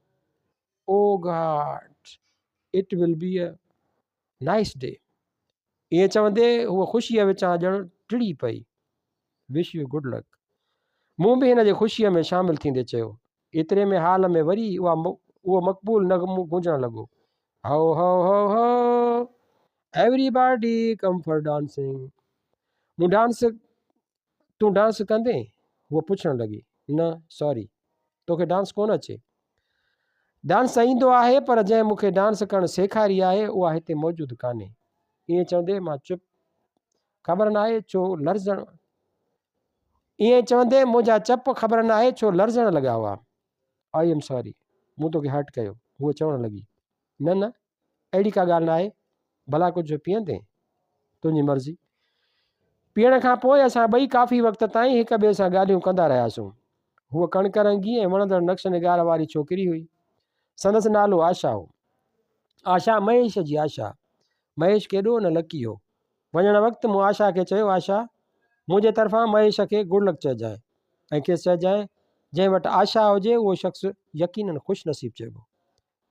Oh God, it will be a nice day. ईअं चवंदे हूअ ख़ुशीअ विचां ॼण टिड़ी पई। Wish you good luck. मूं बि हिन जे ख़ुशीअ में शामिलु थींदे चयो। एतिरे में हाल में वरी उहो मक़बूल नग़मो गूंजणु लॻो। हो हो हो हो, एवरीबॉडी कम फॉर डांसिंग। तूं डांस कंदे? उहो पुछणु लॻी। न सॉरी, तोखे डांस कोन अचे? डांस ईंदो आहे, पर जंहिं मूंखे डांस करणु सेखारी आहे उहा हिते मौजूदु कान्हे। ईअं चवंदे मां चुप। ख़बर न आहे छो लर्ज़ण ईअं चवंदे मुंहिंजा चप ख़बर न आहे छो लर्ज़ण लॻा हुआ। आई एम सॉरी, मूं तोखे हर्ट कयो। हूअ चवणु लॻी। न न, अहिड़ी का ॻाल्हि न आहे। भला कुझु पीअंदे? तुंहिंजी मर्ज़ी। पीअण खां पोइ असां ॿई काफ़ी वक़्त ताईं हिक ॿिए सां ॻाल्हियूं कंदा रहियासीं। हूअ कणक रंगी ऐं वणंदड़ नक्श निगार वारी छोकिरी हुई। संदसि नालो आशा हो। आशा, महेश जी आशा। महेश केॾो न लकी हो। वञण वक़्तु मूं आशा खे चयो, आशा, मुंहिंजे तरफ़ां महेश खे गुड लक चइजांइ ऐं खेसि चइजांइ जंहिं वटि आशा हुजे उहो शख़्स यकीननि ख़ुशि नसीबु चइबो।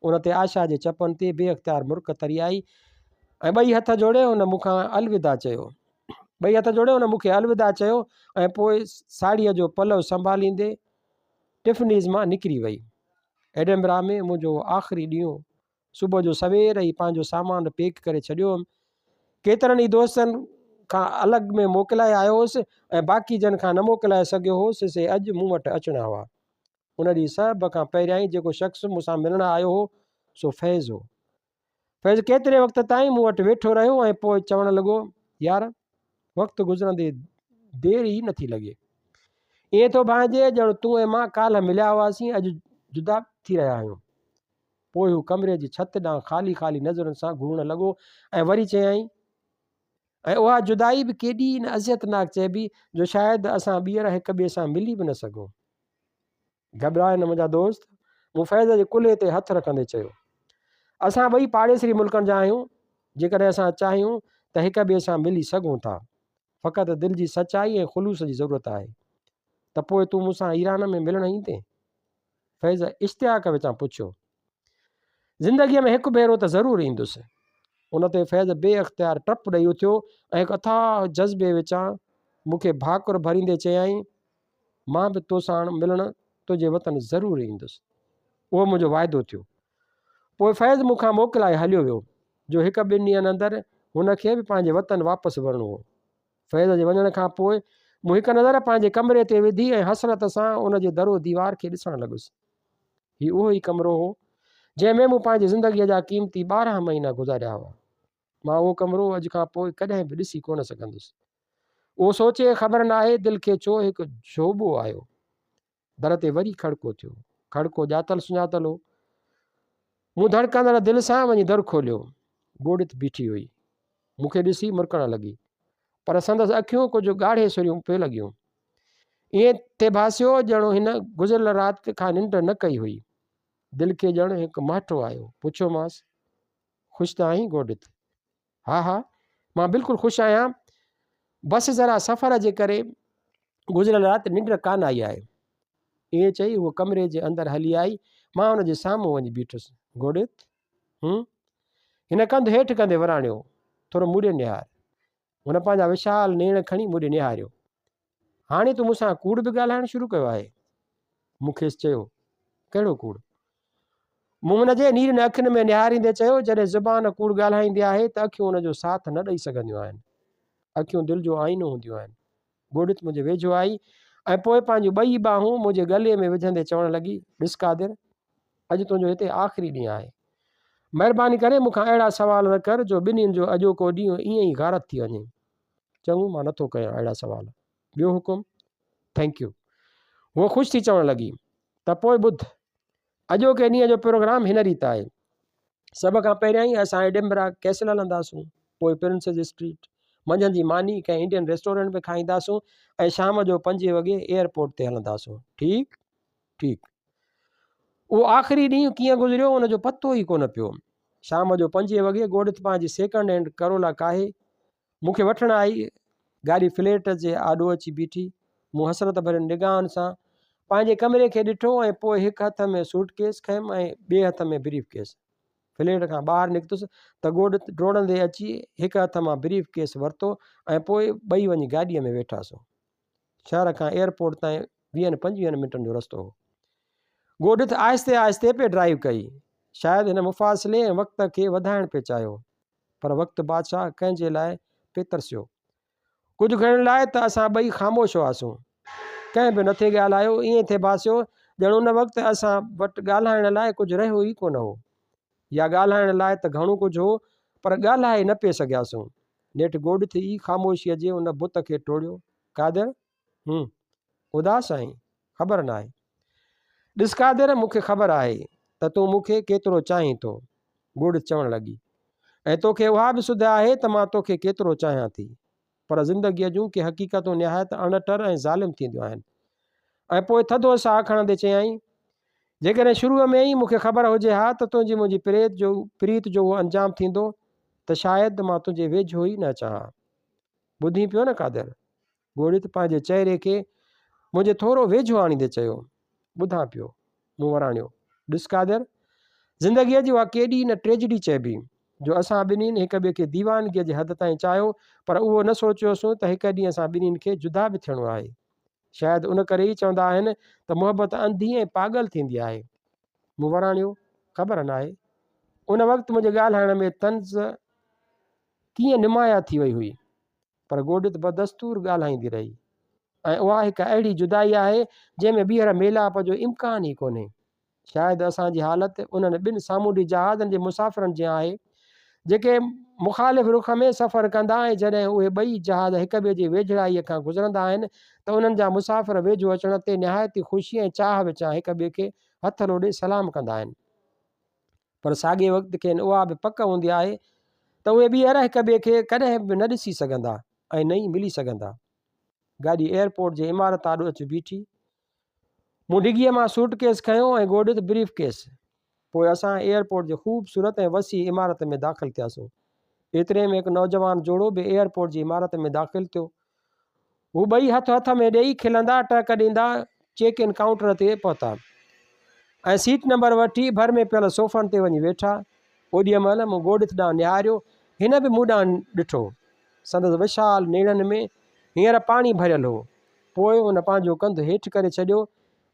उन ते आशा जे चपनि ते बेअख़्तियार मुर्क तरी आई ऐं ॿई हथ जोड़े हुन मूंखां अलविदा चयो। हुन मूंखे अलविदा चयो ऐं पोइ साड़ीअ जो पलव संभालींदे टिफनीज़ मां निकिरी वई। एडिनबरा में मुंहिंजो आख़िरी ॾींहुं। सुबुह जो सवेर ई पंहिंजो सामान पैक करे छॾियो हुअमि। केतिरनि ई दोस्तनि खां अलॻि में मोकिलाए आयो हुउसि ऐं बाक़ी जन खां न मोकिलाए सघियो हुउसि से अॼु मूं वटि अचिणा हुआ। उन ॾींहुं सभ खां पहिरियां ई जेको शख़्स मूंसां मिलणु आयो हो सो फैज़ हो। फैज़ केतिरे वक़्त ताईं मूं वटि वेठो रहियो ऐं पोइ चवणु लॻो, यार वक़्तु गुज़रंदे देरि ई नथी लॻे। ईअं थो भाइजे ॼण तूं ऐं मां काल्ह मिलिया हुआसीं, अॼु जुदा थी रहिया आहियूं। पोइ हू कमरे जी छित ॾांहुं ख़ाली ख़ाली नज़रुनि सां घुरण लॻो ऐं वरी चयईं, ऐं उहा जुदाई बि केॾी न अज़ियतनाक चइबी जो शायदि असां ॿीहर हिक ॿिए सां मिली बि न सघूं। घबराए न मुंहिंजा दोस्त, मूं फैज़ जे कुल्हे ते हथु रखंदे चयो, असां ॿई पाड़ेसरी मुल्कनि जा आहियूं। जेकॾहिं असां चाहियूं त हिक ॿिए सां मिली सघूं था। फ़क़ति दिलि जी सचाई ऐं ख़ुलूस जी ज़रूरत आहे। त पोइ तूं मूंसां ईरान में मिलणु ईंदे? फैज़ इश्तियाक विचां पुछियो। ज़िंदगीअ में हिकु भेरो त ज़रूरु ईंदुसि। उन ते फैज़ बेअख़्तियार टप ॾेई उथियो ऐं हिकु अथाह जज़्बे विचां मूंखे भाकुर भरींदे चयाईं, मां बि तोसां मिलणु तुंहिंजे वतन ज़रूरु ईंदुसि। उहो मुंहिंजो वाइदो थियो। पोइ फैज़ मूंखां मोकिलाए हलियो वियो जो हिकु ॿिनि ॾींहंनि अंदरि हुनखे बि पंहिंजे वतन वापसि वञिणो हो। फैज़ जे वञण खां पोइ मूं हिकु नज़र पंहिंजे कमरे ते विधी ऐं हसरत सां उन जे दरो दीवार खे ॾिसणु लॻुसि। हीउ उहो ई कमिरो हो जंहिंमें मूं पंहिंजी ज़िंदगीअ जा क़ीमती 12 महीना गुज़ारिया हुआ। मां उहो कमिरो अॼु खां पोइ कॾहिं बि ॾिसी कोन सघंदुसि। उहो सोचे ख़बर न आहे दिलि खे छो हिकु झोॿो आयो। दर ते वरी खड़को थियो। खड़को ॼातल सुञातल हो। मूं धड़कंदड़ दिलि सां वञी दर खोलियो। गोड़ित बीठी हुई। मूंखे ॾिसी मुरकणु लॻी, पर संदसि अखियूं कुझु ॻाढ़े सुरियूं पिए लॻियूं। ईअं थिए भासियो ॼणो हिन गुज़िरियल राति खां निंड न कई हुई। दिलि खे ॼण हिकु माठो आयो। पुछियोमांसि, ख़ुशि त आहीं गोड़ित? हा हा, मां बिल्कुलु ख़ुशि आहियां। बसि ज़रा सफ़र जे करे गुज़िरियल राति निंड कान आई आहे। ईअं चई उहो कमरे जे अंदरि हली आई। मां हुन जे साम्हूं वञी बीठुसि। गोड़ित हिन कंधु हेठि कंदे वराणियो, थोरो मुड़े निहार। हुन पंहिंजा विशाल नेण खणी मुड़े निहारियो। हाणे तूं मूंसां कूड़ बि ॻाल्हाइणु शुरू कयो आहे? मूं खेसि चयो, कहिड़ो कूड़? मूं हुन जे नीरनि अखियुनि में निहारींदे चयो, जॾहिं ज़ुबान कूड़ ॻाल्हाईंदी आहे त अखियूं हुनजो साथ न ॾेई सघंदियूं आहिनि। अखियूं दिलि जो आईनो हूंदियूं आहिनि। गोड़ित मुंहिंजे वेझो आई ऐं पोइ पंहिंजूं ॿई ॿाहूं मुंहिंजे गले में विझंदे चवणु लॻी, ॾिस कादिर, अॼु तुंहिंजो हिते आख़िरी ॾींहुं आहे। महिरबानी करे मूंखां अहिड़ा सवाल न कर जो ॿिन्हिनि जो अॼोको ॾींहुं ईअं ई गारत थी वञे। चङो, मां नथो कयां अहिड़ा सवाल। ॿियो हुकुम? Thank U. उहो ख़ुशि थी चवणु लॻी। त पोइ ॿुध, अॼोके ॾींहं जो प्रोग्राम हिन रीति आहे। सभ खां पहिरियां ई असां एडिंबरा कैसल हलंदासूं, पोइ प्रिंसेस स्ट्रीट, मंझंदि जी मानी कंहिं इंडियन रेस्टोरेंट में खाईंदासूं ऐं शाम जो 5 वॻे एयरपोर्ट ते हलंदासूं। ठीकु ठीकु। उहो आख़िरी ॾींहुं कीअं गुज़रियो उनजो पतो ई कोन पियो। शाम जो 5 वॻे गोड़ित पंहिंजी सेकेंड हैंड करोला काहे मूंखे वठणु आई। गाॾी फ्लैट जे आॾो अची बीठी। मूं हसरत भरियनि निगाहनि सां पंहिंजे कमरे खे ॾिठो ऐं पोइ हिकु हथ में सूटकेस खयमि ऐं ॿिए हथ में ब्रीफ केस। फ्लैट खां ॿाहिरि निकितुसि त गोड़ित डोड़ंदे अची हिकु हथ मां ब्रीफ केस वरितो ऐं पोइ ॿई वञी गाॾीअ में वेठासीं। शहर खां एयरपोर्ट ताईं 20-25 मिंटनि जो रस्तो हो। गोड़ित आहिस्ते आहिस्ते पे ड्राइव कई। शायदि हिन मुफ़ासिले ऐं वक़्त खे वधाइण पे चाहियो, पर वक़्तु बादशाह कंहिंजे लाइ पे तरसियो। कुझु घणे लाइ त असां ॿई ख़ामोश हुआसीं। कंहिं बि न थे ॻाल्हायो। ईअं थिए भासियो ॼण उन वक़्तु असां वटि ॻाल्हाइण लाइ कुझु रहियो ई कोन हो, या ॻाल्हाइण लाइ त घणो कुझु हो पर ॻाल्हाए न पिए सघियासीं। नेठि गोड़ित ई ख़ामोशीअ जे उन बुत खे टोड़ियो। कादिर, उदास आहीं? ख़बर न आहे। ॾिस कादिर, मूंखे ख़बर आहे त तूं मूंखे केतिरो चाहीं थो, गोड़ित चवणु लॻी, ऐं तोखे उहा बि सुध आहे त मां तोखे केतिरो चाहियां थी। पर ज़िंदगीअ जूं के हक़ीक़तूं निहायत अणटर ऐं ज़ालिम थींदियूं आहिनि। ऐं पोइ थधो साह खणंदे चयाईं, जेकॾहिं शुरूअ में ई मूंखे ख़बर हुजे हा त तुंहिंजी मुंहिंजी प्रीत जो उहो अंजाम थींदो त शायदि मां तुंहिंजे वेझो ई न चाहियां। ॿुधी पियो न कादिर? गोड़ित पंहिंजे चहिरे खे मुंहिंजे थोरो वेझो आणींदे चयो। ॿुधां पियो, मूं वराणियो। ॾिस कादिर, ज़िंदगीअ जी उहा केॾी न ट्रेजिडी चइबी जो असां ॿिन्हिनि हिक ॿिए खे दीवानगीअ जे हद ताईं चाहियो, पर उहो न सोचियोसीं त हिकु ॾींहुं असां ॿिन्हिनि खे जुदा बि थियणो आहे। शायदि उन करे ई चवंदा आहिनि त मुहबत अंधी ऐं पागल थींदी आहे। मूं वराणियो, ख़बर न आहे। उन वक़्तु मुंहिंजे ॻाल्हाइण में तंज़ कीअं निमाया थी वई हुई, पर गोॾित बदस्तूर ॻाल्हाईंदी रही। ऐं उहा हिकु अहिड़ी जुदाई आहे जंहिंमें ॿीहर मेलाप जो इम्कान ई कोन्हे। शायदि असांजी हालति उन्हनि ॿिनि सामूंडी जहाज़नि जे मुसाफ़िरनि जीअं आहे जेके मुख़ालिफ़ रुख़ में सफ़र कंदा ऐं जॾहिं उहे ॿई जहाज़ हिक ॿिए जी वेझड़ाईअ खां गुज़रंदा आहिनि त उन्हनि जा मुसाफ़िर वेझो अचण ते निहायती ख़ुशी ऐं चाह विचां हिक ॿिए खे हथ लोॾे सलाम कंदा आहिनि। पर साॻिए वक़्तु खेनि उहा बि पक हूंदी आहे त उहे ॿीहर हिक ॿिए खे कॾहिं बि न ॾिसी सघंदा ऐं न ई मिली सघंदा। गाॾी एयरपोर्ट जे इमारत आॾो अची बीठी। मूं डिघीअ मां सूटकेस खयों ऐं गोॾित ब्रीफ केस। पोइ असां एयरपोर्ट जे ख़ूबसूरत ऐं वसी इमारत में दाख़िल थियासीं। एतिरे में हिकु नौजवान जोड़ो बि एयरपोर्ट जी इमारत में दाख़िल थियो। हू ॿई हथ में ॾेई खिलंदा टहक ॾींदा चेक इन काउंटर ते पहुता ऐं सीट नंबर वठी भर में पियल सोफ़नि ते वञी वेठा। ओॾीअ महिल मूं गोॾित ॾांहुं निहारियो। हिन बि मूं ॾांहुं ॾिठो। संदसि विशाल नेणनि में हींअर पाणी भरियल हो। पोइ उन पंहिंजो कंधु हेठि करे छॾियो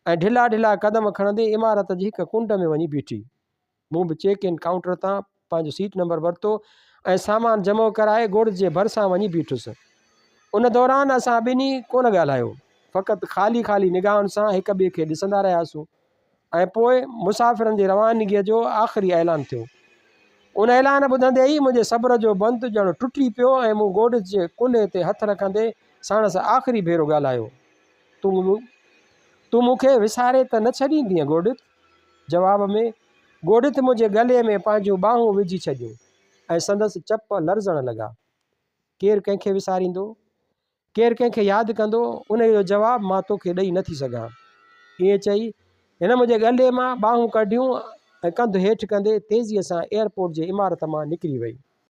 ऐं ढिला ढिला कदम खणंदे इमारत जी हिकु कुंड में वञी बीठी। मूं बि चेक इन काउंटर तां पंहिंजो सीट नंबर वरितो ऐं सामान जमो कराए गोॾित जे भरिसां वञी बीठुसि। उन दौरान असां ॿिन्ही कोन ॻाल्हायो, फ़क़ति ख़ाली ख़ाली निगाहुनि सां हिक ॿिए खे ॾिसंदा रहियासीं। ऐं पोइ मुसाफ़िरनि जी रवानगीअ जो आख़िरी ऐलान थियो। उन ऐलान ॿुधंदे ई मुंहिंजे सब्र जो बंदु ॼणु टुटी पियो ऐं मूं गोॾित जे कुल्हे ते हथु रखंदे साणसि आख़िरी भेरो ॻाल्हायो, तूं मूंखे विसारे त न छॾींदीअ गोॾित? जवाब में गोॾित मुंहिंजे गले में पंहिंजूं ॿाहूं विझी छॾियूं ऐं संदसि चप लरज़ण लॻा। केरु कंहिंखे विसारींदो, केरु कंहिंखे यादि कंदो, उन जो जवाबु मां तोखे ॾेई नथी सघां। ईअं चई हिन मुंहिंजे गले मां ॿाहूं कढियूं ऐं कंधु हेठि कंदे तेज़ीअ सां एयरपोर्ट जे इमारत मां निकिरी वई।